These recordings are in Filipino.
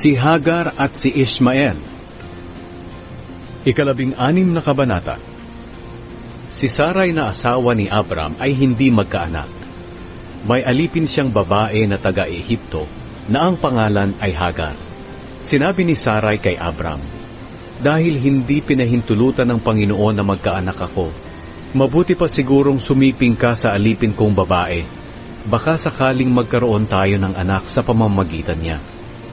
Si Hagar at si Ishmael. Ikalabing-anim na kabanata. Si Sarai na asawa ni Abram ay hindi magkaanak. May alipin siyang babae na taga-Ehipto na ang pangalan ay Hagar. Sinabi ni Sarai kay Abram, "Dahil hindi pinahintulutan ng Panginoon na magkaanak ako, mabuti pa sigurong sumiping ka sa alipin kong babae. Baka sakaling magkaroon tayo ng anak sa pamamagitan niya."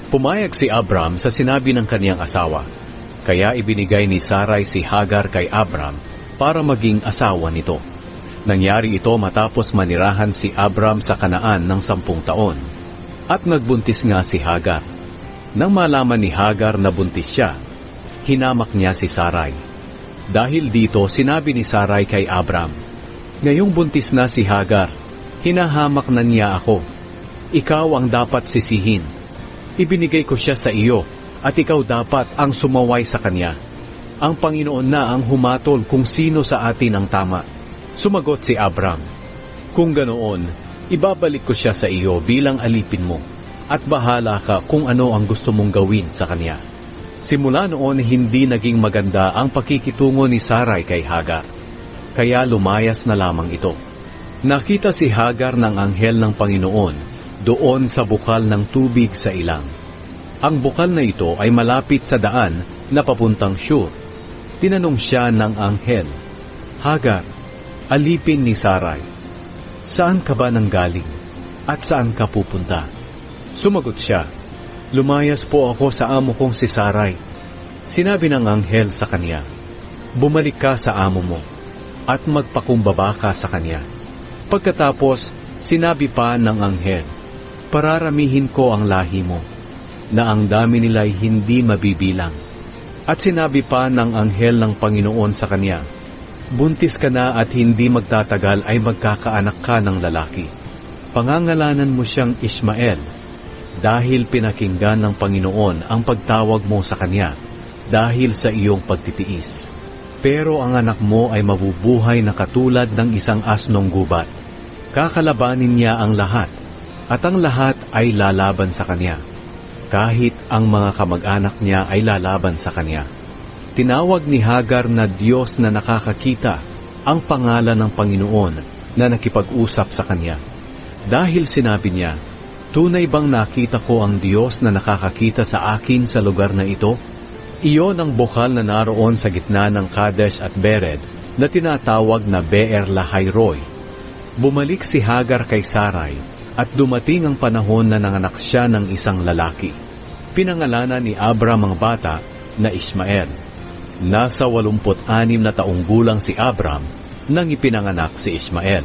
Pumayag si Abram sa sinabi ng kaniyang asawa, kaya ibinigay ni Sarai si Hagar kay Abram para maging asawa nito. Nangyari ito matapos manirahan si Abram sa Kanaan ng 10 taon, at nagbuntis nga si Hagar. Nang malaman ni Hagar na buntis siya, hinamak niya si Sarai. Dahil dito sinabi ni Sarai kay Abram, "Ngayong buntis na si Hagar, hinahamak na niya ako. Ikaw ang dapat sisihin. Ibinigay ko siya sa iyo, at ikaw dapat ang sumaway sa kanya. Ang Panginoon na ang humatol kung sino sa atin ang tama." Sumagot si Abram, "Kung ganoon, ibabalik ko siya sa iyo bilang alipin mo, at bahala ka kung ano ang gusto mong gawin sa kanya." Simula noon hindi naging maganda ang pakikitungo ni Sarai kay Hagar, kaya lumayas na lamang ito. Nakita si Hagar ng anghel ng Panginoon doon sa bukal ng tubig sa ilang. Ang bukal na ito ay malapit sa daan na papuntang Shur. Tinanong siya ng anghel, "Hagar, alipin ni Sarai, saan ka ba nanggaling at saan ka pupunta?" Sumagot siya, "Lumayas po ako sa amo kong si Sarai." Sinabi ng anghel sa kanya, "Bumalik ka sa amo mo at magpakumbaba ka sa kanya." Pagkatapos, sinabi pa ng anghel, "Pararamihin ko ang lahi mo, na ang dami nila'y hindi mabibilang." At sinabi pa ng anghel ng Panginoon sa kanya, "Buntis ka na at hindi magtatagal ay magkakaanak ka ng lalaki. Pangangalanan mo siyang Ishmael, dahil pinakinggan ng Panginoon ang pagtawag mo sa kanya dahil sa iyong pagtitiis. Pero ang anak mo ay mabubuhay na katulad ng isang asnong gubat. Kakalabanin niya ang lahat, at ang lahat ay lalaban sa kanya, kahit ang mga kamag-anak niya ay lalaban sa kanya." Tinawag ni Hagar na Diyos na nakakakita ang pangalan ng Panginoon na nakipag-usap sa kanya. Dahil sinabi niya, "Tunay bang nakita ko ang Diyos na nakakakita sa akin sa lugar na ito?" Iyon ang bukal na naroon sa gitna ng Kadesh at Bered na tinatawag na Beer Lahai-Roi. Bumalik si Hagar kay Sarai, at dumating ang panahon na nanganak siya ng isang lalaki. Pinangalanan ni Abram ang bata na Ishmael. Nasa 86 na taong gulang si Abram nang ipinanganak si Ishmael.